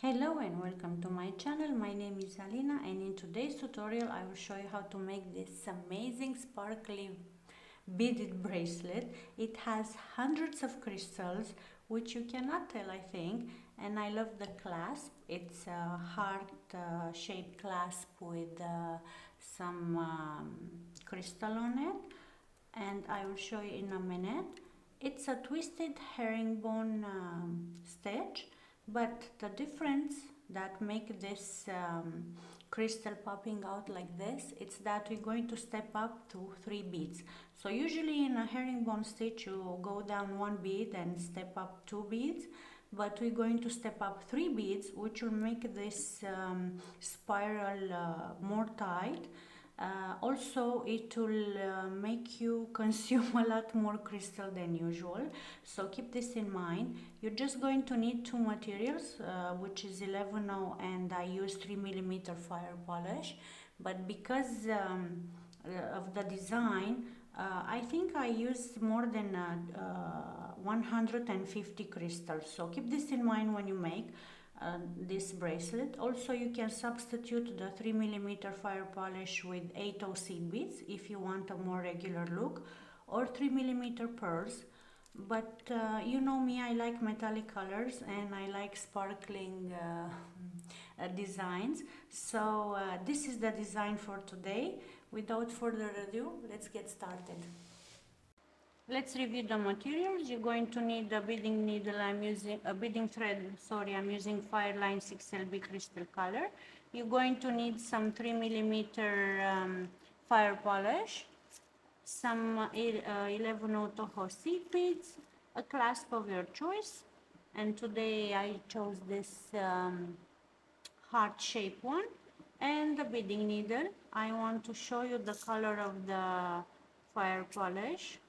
Hello and welcome to my channel. My name is Alina and in today's tutorial I will show you how to make this amazing sparkly beaded bracelet. It has hundreds of crystals which you cannot tell, I think, and I love the clasp. It's a heart shaped clasp with some crystal on it, and I will show you in a minute. It's a twisted herringbone stitch, but the difference that make this crystal popping out like this, it's that we're going to step up to 3 beads. So usually in a herringbone stitch you go down 1 bead and step up 2 beads, but we're going to step up 3 beads, which will make this spiral more tight. Also, it will make you consume a lot more crystal than usual, so keep this in mind. You're just going to need 2 materials, which is 11/0 and I use 3mm fire polish, but because of the design, I think I used more than 150 crystals, so keep this in mind when you make this bracelet. Also, you can substitute the 3mm fire polish with 8/0 seed beads if you want a more regular look, or 3mm pearls. But you know me, I like metallic colors and I like sparkling designs. So this is the design for today. Without further ado, let's get started. Let's review the materials. You're going to need a beading needle. I'm using a beading thread. Sorry, I'm using Fireline 6LB crystal color. You're going to need some 3mm fire polish, some 11/0 Toho seed beads, a clasp of your choice, and today I chose this heart-shaped one, and the beading needle. I want to show you the color of the fire polish.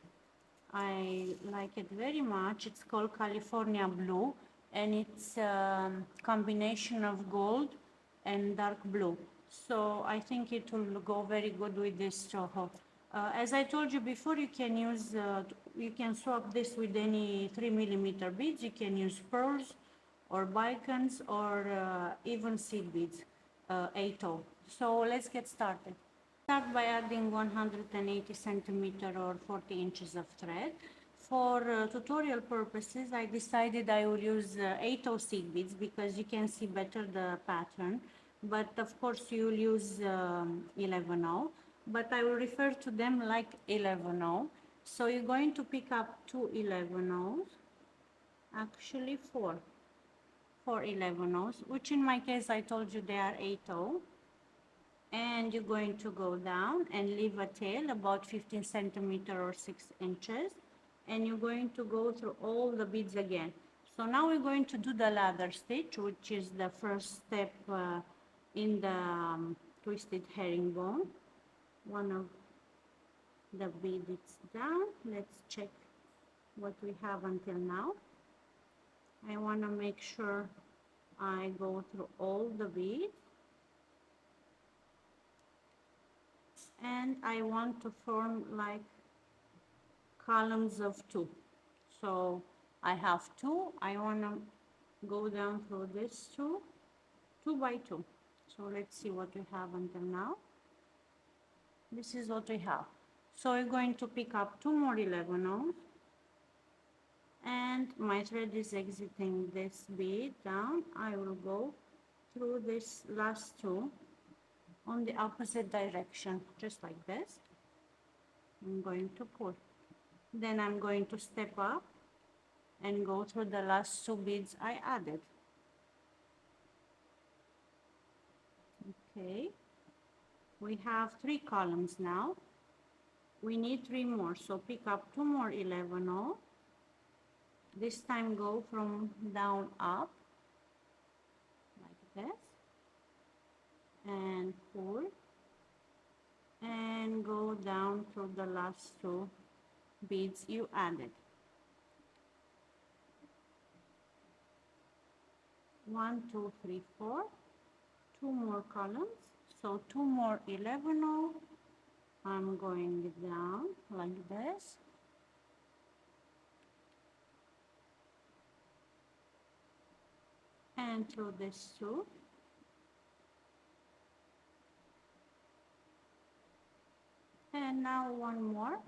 I like it very much. It's called California Blue, and it's a combination of gold and dark blue. So I think it will go very good with this Toho. As I told you before, you can swap this with any 3mm beads. You can use pearls or bicons or even seed beads, 8/0. So let's get started. Start by adding 180 centimeter or 40 inches of thread. For tutorial purposes, I decided I will use 8/0 seed beads because you can see better the pattern, but of course you will use 11/0, but I will refer to them like 11/0. So you're going to pick up 2 11/0s, actually 4 11/0s, which in my case I told you they are 8/0. And you're going to go down and leave a tail about 15 centimeter or 6 inches, and you're going to go through all the beads again. So now we're going to do the ladder stitch, which is the first step in the twisted herringbone. One of the beads is down. Let's check what we have until now. I want to make sure I go through all the beads, and I want to form like columns of 2. So I have 2. I want to go down through this 2 by 2. So let's see what we have until now. This is what we have. So we're going to pick up 2 more 11/0s, and my thread is exiting this bead down. I will go through this last 2 on the opposite direction, just like this. I'm going to pull. Then I'm going to step up and go through the last 2 beads I added. Okay, we have 3 columns now. We need 3 more, so pick up 2 more 11/0. This time go from down up like this and pull and go down through the last 2 beads you added. 1 2 3 4, 2 more columns, so 2 more 11/0. I'm going down like this, and through this too. And now one more,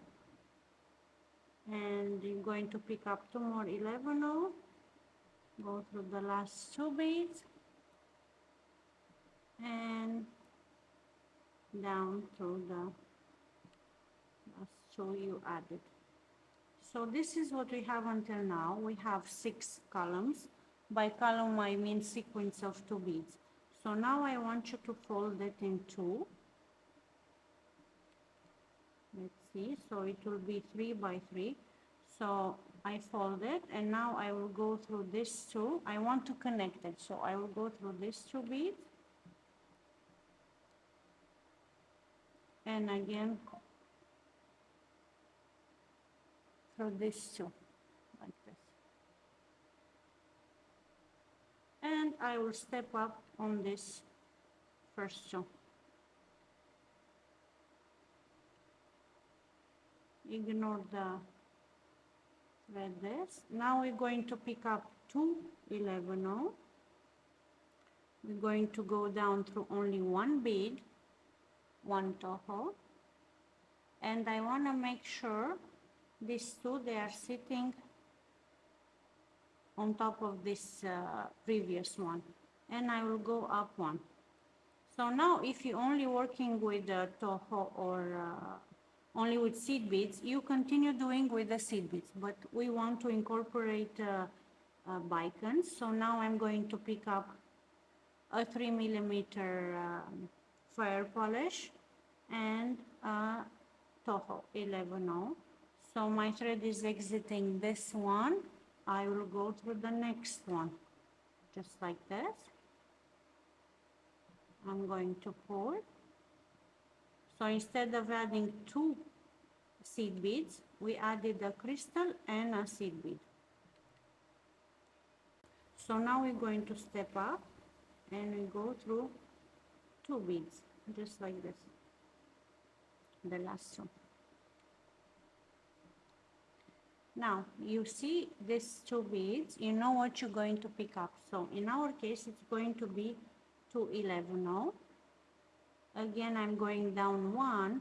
and you're going to pick up two more 11-0, go through the last two beads and down through the last two you added. So this is what we have until now. We have 6 columns. By column I mean sequence of 2 beads. So now I want you to fold it in 2. Let's see, so it will be 3 by 3. So I fold it, and now I will go through this 2. I want to connect it, so I will go through this 2 beads, and again through this 2, like this. And I will step up on this first 2. Ignore the thread this. Now we're going to pick up 2 11-0. We're going to go down through only one bead, one Toho, and I want to make sure these 2 they are sitting on top of this previous one, and I will go up 1. So now if you're only working with Toho or only with seed beads, you continue doing with the seed beads, but we want to incorporate bicons. So now I'm going to pick up a 3mm fire polish and a Toho 11-0. So my thread is exiting this one. I will go through the next one, just like this. I'm going to pull. So instead of adding 2 seed beads, we added a crystal and a seed bead. So now we're going to step up and we go through 2 beads, just like this, the last 2. Now you see these 2 beads, you know what you're going to pick up. So in our case it's going to be 2 11-0. Again I'm going down 1,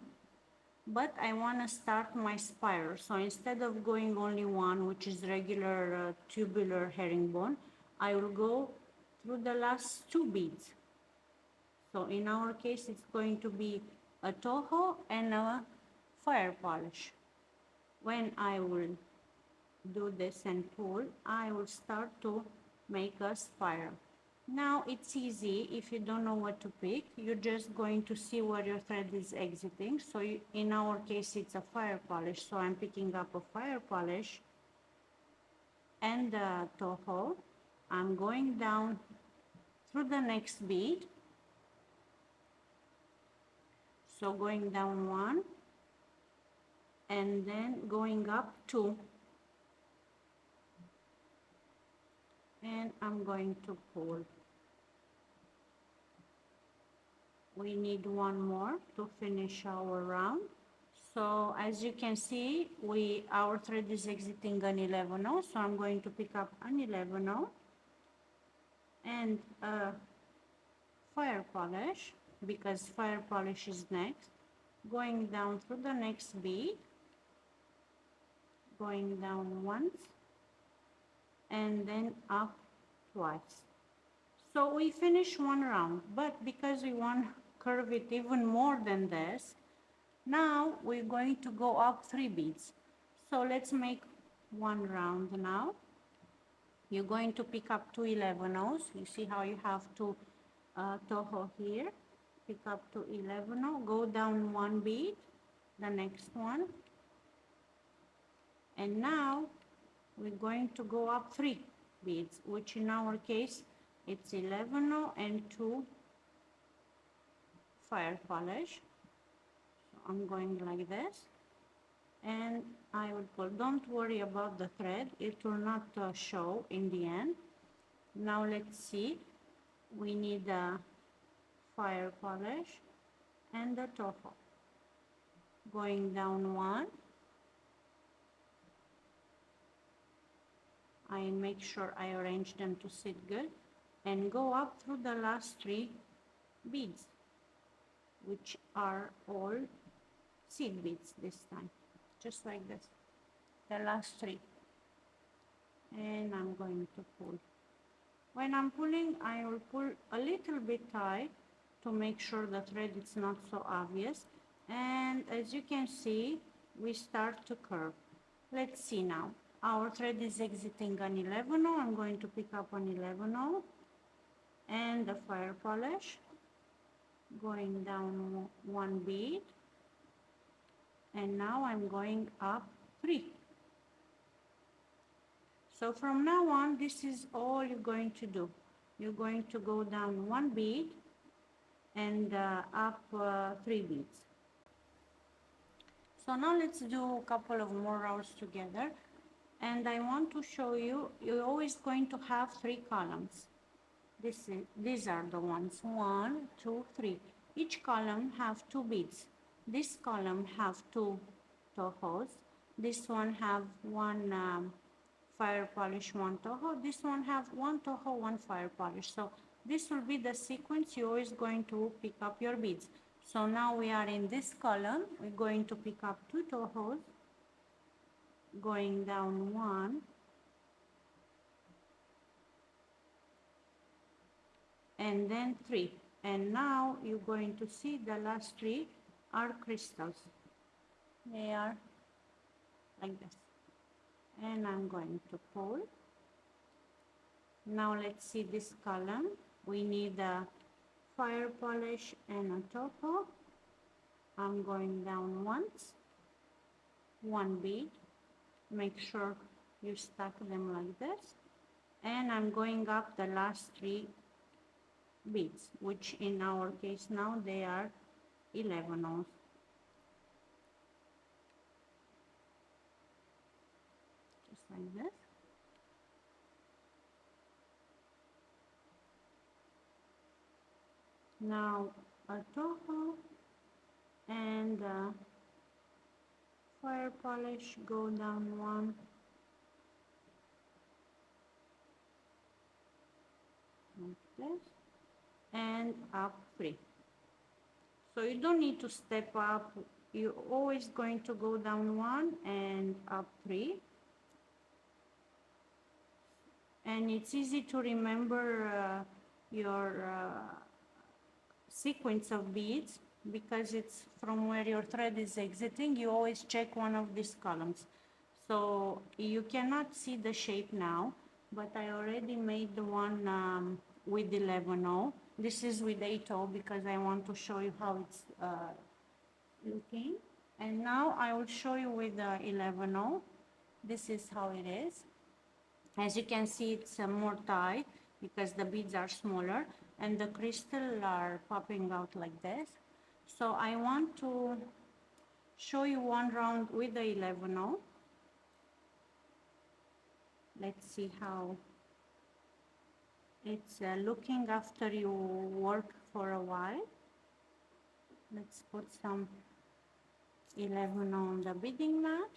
but I want to start my spiral. So instead of going only 1, which is regular tubular herringbone, I will go through the last 2 beads. So in our case it's going to be a Toho and a fire polish. When I will do this and pull, I will start to make a spiral. Now it's easy. If you don't know what to pick, you're just going to see where your thread is exiting. So in our case it's a fire polish, so I'm picking up a fire polish and a Toho. I'm going down through the next bead, so going down 1 and then going up 2, and I'm going to pull. We need 1 more to finish our round. So as you can see, our thread is exiting an 11-0, so I'm going to pick up an 11-0 and a fire polish, because fire polish is next, going down through the next bead, going down once and then up twice. So we finish 1 round, but because we want to curve it even more than this, now we're going to go up 3 beads. So let's make 1 round now. You're going to pick up 2 11-0s. You see how you have 2 Toho here. Pick up 2 11-0, go down 1 bead, the next one, and now we're going to go up 3 beads, which in our case it's 11-0 and 2 fire polish. So I'm going like this, and I will pull. Don't worry about the thread, it will not show in the end. Now let's see, we need a fire polish and the Toho. Going down 1, I make sure I arrange them to sit good. and go up through the last 3 beads, which are all seed beads this time, just like this, the last 3. And I'm going to pull. When I'm pulling, I will pull a little bit tight to make sure the thread is not so obvious. And as you can see, we start to curve. Let's see now. Our thread is exiting an 11-0. I'm going to pick up an 11-0 and the fire polish, going down 1 bead, and now I'm going up 3. So from now on, this is all you're going to do. You're going to go down 1 bead and up 3 beads. So now let's do a couple of more rows together. And I want to show you, you're always going to have 3 columns. These are the ones, 1, 2, 3. Each column have 2 beads. This column have 2 Tohos. This one have 1 fire polish, 1 Toho. This one have 1 Toho, 1 fire polish. So this will be the sequence you're always going to pick up your beads. So now we are in this column. We're going to pick up 2 Tohos, going down 1, and then 3. And now you're going to see the last 3 are crystals. They are like this. And I'm going to pull. Now let's see this column. We need a fire polish and a Toho. I'm going down once, 1 bead. Make sure you stack them like this. And I'm going up the last 3 beads, which in our case now they are 11-0s. Just like this. Now a Toho and fire polish, go down 1, like this, and up 3. So you don't need to step up, you're always going to go down 1 and up 3. And it's easy to remember your sequence of beads, because it's from where your thread is exiting. You always check one of these columns. So you cannot see the shape now, but I already made the one with 11-0. This is with 8-0 because I want to show you how it's looking. And now I will show you with 11-0. This is how it is. As you can see, it's more tight because the beads are smaller and the crystals are popping out like this. So I want to show you one round with the 11-0. Let's see how it's looking after you work for a while. Let's put some 11 on the beading mat,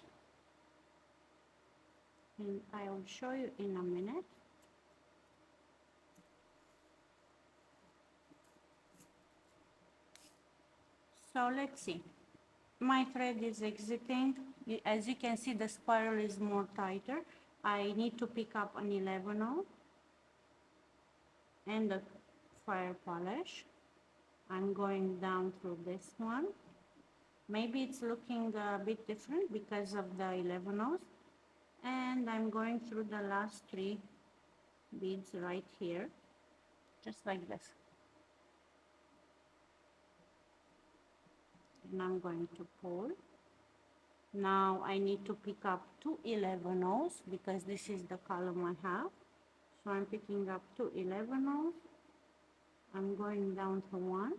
and I will show you in a minute. So let's see. My thread is exiting. As you can see, the spiral is more tighter. I need to pick up an 11-0 and the fire polish. I'm going down through this one. Maybe it's looking a bit different because of the 11-0s. And I'm going through the last 3 beads right here, just like this. And I'm going to pull. Now I need to pick up 2 11-0s because this is the column I have. So I'm picking up 2 11-0s. I'm going down to 1.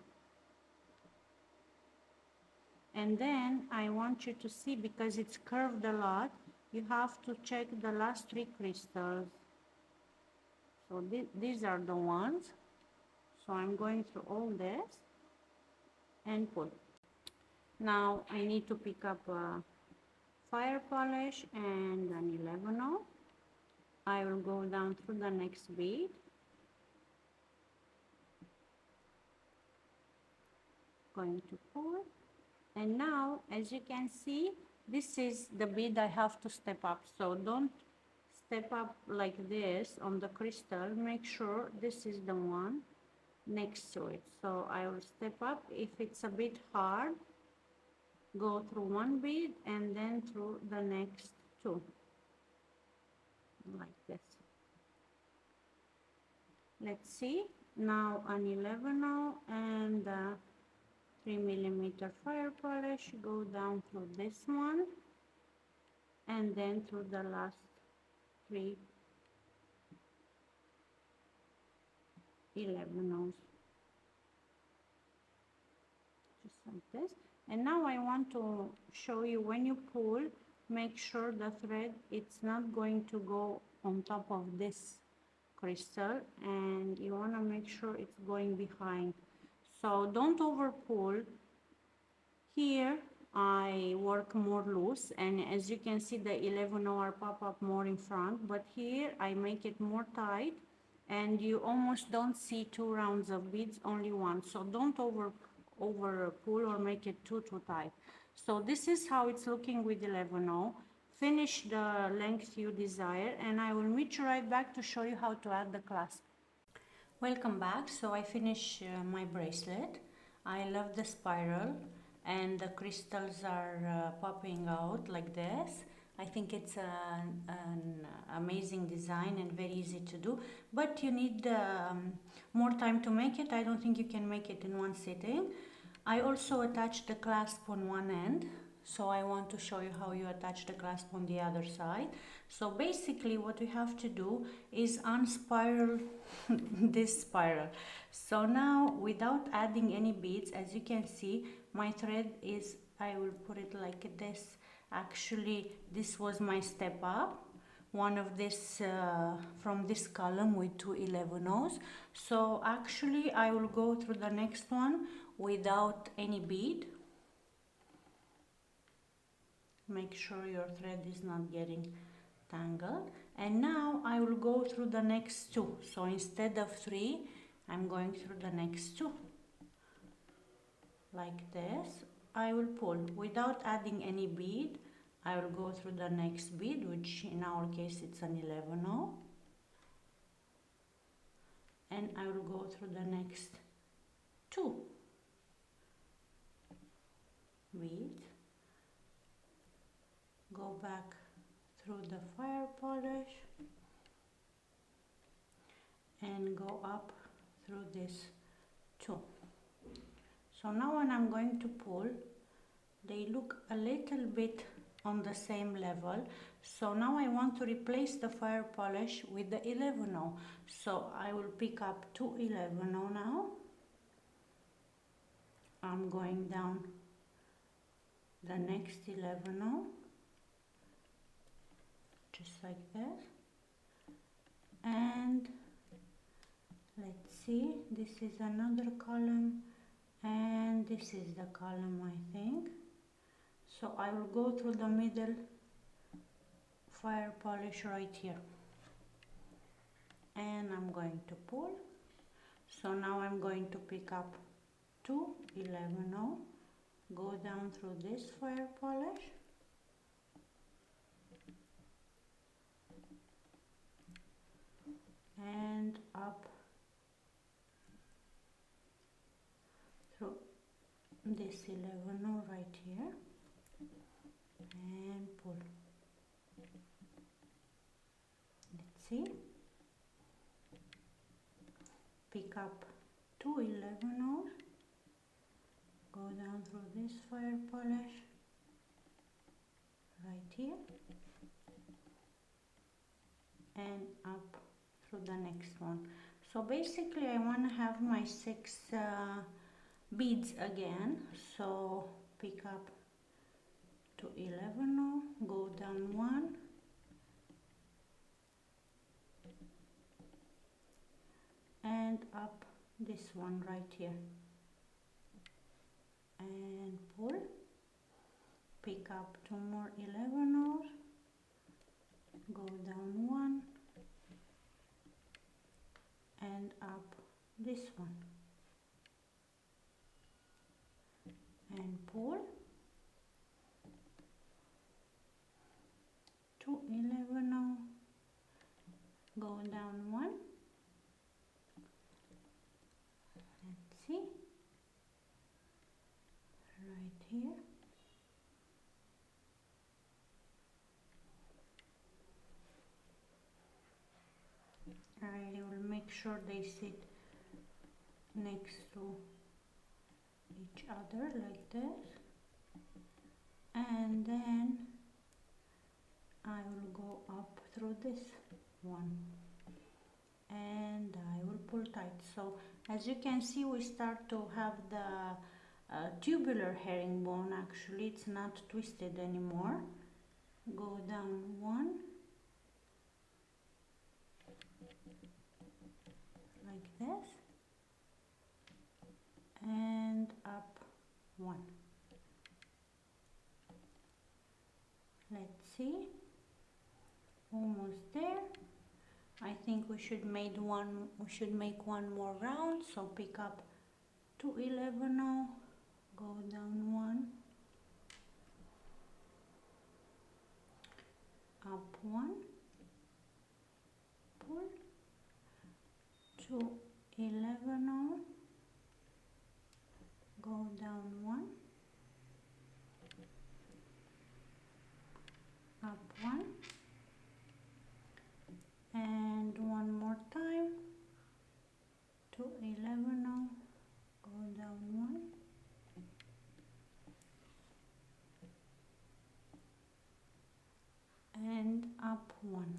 And then I want you to see, because it's curved a lot, you have to check the last 3 crystals. So these are the ones. So I'm going through all this and pull. Now I need to pick up a fire polish and an 11-0. I will go down through the next bead going to pull, and now as you can see, this is the bead I have to step up. So don't step up like this on the crystal. Make sure this is the one next to it. So I will step up. If it's a bit hard, go through one bead and then through the next two, like this. Let's see, now an 11 and 3mm fire polish, go down through this one and then through the last 3 11 just like this. And now I want to show you, when you pull, make sure the thread it's not going to go on top of this crystal, and you want to make sure it's going behind. So don't over pull. Here I work more loose, and as you can see the 11 pop up more in front, but here I make it more tight and you almost don't see 2 rounds of beads, only one. So don't over pull or make it too tight. So this is how it's looking with 11. Finish the length you desire, and I will meet you right back to show you how to add the clasp. Welcome back. So I finished my bracelet. I love the spiral, and the crystals are popping out like this. I think it's an amazing design and very easy to do, but you need more time to make it. I don't think you can make it in one sitting. I also attached the clasp on one end, so I want to show you how you attach the clasp on the other side. So basically what we have to do is unspiral this spiral. So now, without adding any beads, as you can see, my thread is, I will put it like this. Actually, this was my step up, one of this from this column with 2 11-0s. So actually I will go through the next one without any bead. Make sure your thread is not getting tangled. And now I will go through the next 2. So instead of 3, I'm going through the next 2 like this. I will pull without adding any bead. I will go through the next bead, which in our case it's an 11-0, and I will go through the next 2 beads, go back through the fire polish and go up through this 2. So now when I'm going to pull, they look a little bit on the same level. So now I want to replace the fire polish with the 11-0. So I will pick up 2 11-0 now. I'm going down the next 11-0, just like this. And let's see, this is another column, and this is the column, I think. So I will go through the middle fire polish right here, and I'm going to pull. So now I'm going to pick up 2 11-0, go down through this fire polish, and up through this 11-0 right here, and pull. Let's see, pick up 2 11-0s, go down through this fire polish right here, and up through the next one. So basically I want to have my 6 beads again. So pick up 2 11-0, go down 1, and up this one right here, and pull, pick up 2 more 11-0s, go down 1, and up this one, and pull to 11 now, go down 1, let's see, right here, I will make sure they sit next to each other like this, and then I will go up through this one and I will pull tight. So as you can see, we start to have the tubular herringbone. Actually, it's not twisted anymore. Go down 1 like this and up 1. Let's see, almost there. I think we should make one more round, so pick up to 11 now, go down 1, up 1, pull to 11 now, go down 1, up 1, and one more time to 11 now, go down 1, and up 1.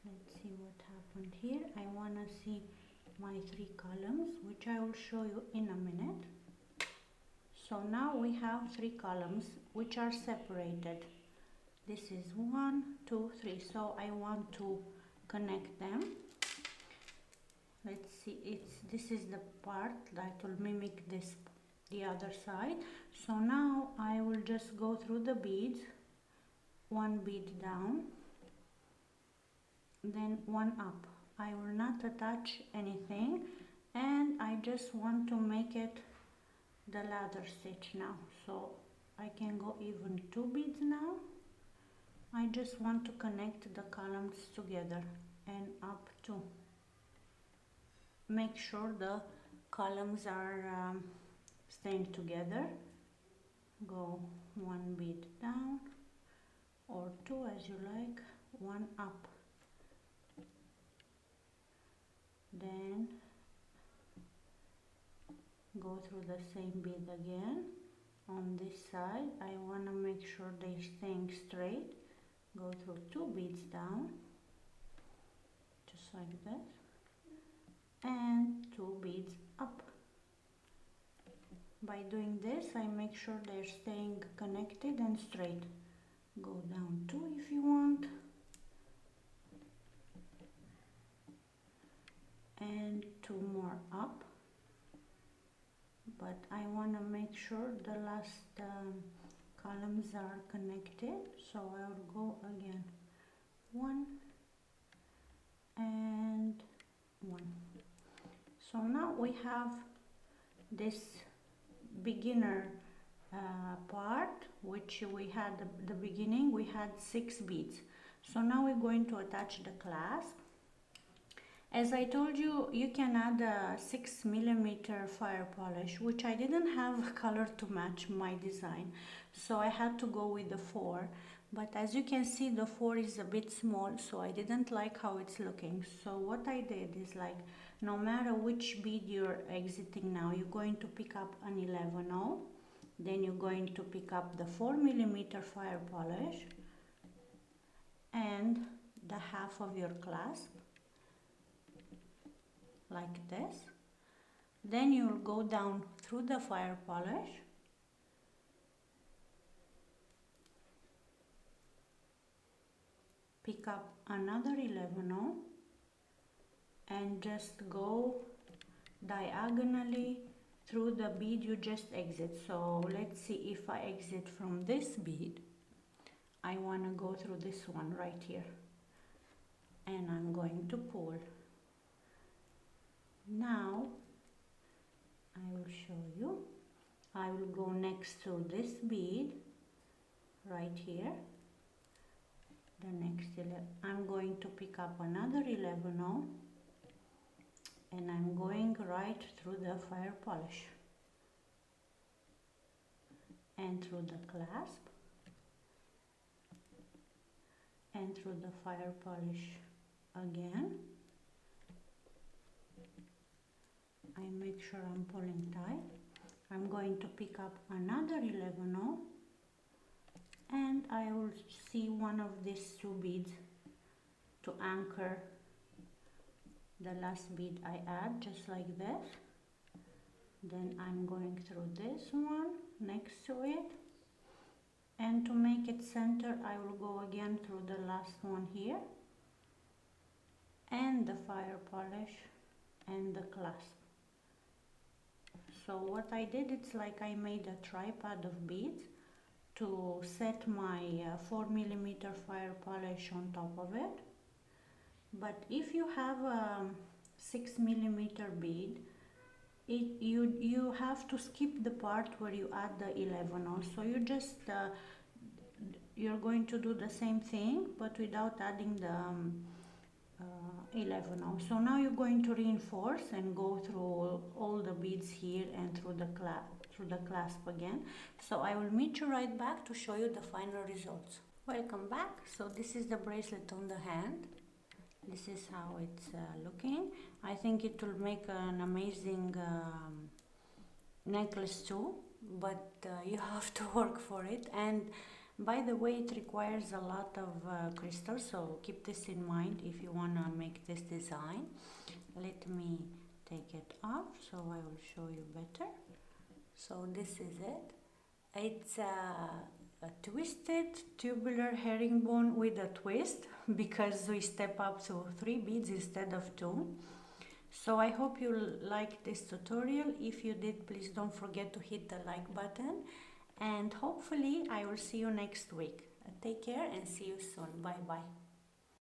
Let's see what happened here. I want to see my 3 columns, which I will show you in a minute. So now we have 3 columns which are separated. This is 1, 2, 3. So I want to connect them. Let's see, this is the part that will mimic this, the other side. So now I will just go through the beads, 1 bead down, then 1 up. I will not attach anything, and I just want to make it the ladder stitch now. So I can go even 2 beads now. I just want to connect the columns together and up 2. Make sure the columns are staying together. Go 1 bead down or 2 as you like, 1 up. Then go through the same bead again. On this side I want to make sure they're staying straight. Go through 2 beads down, just like this, and 2 beads up. By doing this I make sure they're staying connected and straight. Go down 2 if you want, and 2 more up, but I want to make sure the last columns are connected, so I will go again 1 and 1. So now we have this beginner part, which we had the beginning, we had 6 beads. So now we're going to attach the clasp. As I told you, you can add a 6mm fire polish, which I didn't have color to match my design, so I had to go with the 4. But as you can see, the 4 is a bit small, so I didn't like how it's looking. So what I did is, like, no matter which bead you're exiting now, you're going to pick up an 11-0, then you're going to pick up the 4mm fire polish and the half of your clasp, like this. Then you'll go down through the fire polish, pick up another 11-0 and just go diagonally through the bead you just exit. So let's see, if I exit from this bead, I want to go through this one right here, and I'm going to pull. Now I will show you. will go next to this bead right here, the next 11. I'm going to pick up another 11 and I'm going right through the fire polish and through the clasp and through the fire polish again. I make sure I'm pulling tight. I'm going to pick up another 11 and I will see one of these two beads to anchor the last bead I add, just like this. Then I'm going through this one next to it, and to make it center I will go again through the last one here and the fire polish and the clasp. So what I did, it's like I made a tripod of beads to set my 4mm fire polish on top of it. But if you have a 6mm bead, you have to skip the part where you add the 11. So you just you're going to do the same thing but without adding the 11. So now you're going to reinforce and go through all the beads here and through the clasp again. So I will meet you right back to show you the final results. Welcome back. So this is the bracelet on the hand. This is how it's looking. I think it will make an amazing necklace too, but you have to work for it. And by the way, it requires a lot of crystals, so keep this in mind if you want to make this design. Let me take it off so I will show you better. So this is it. It's a twisted tubular herringbone with a twist, because we step up to 3 beads instead of 2. So I hope you liked this tutorial. If you did, please don't forget to hit the like button, and hopefully I will see you next week. Take care and see you soon. Bye bye.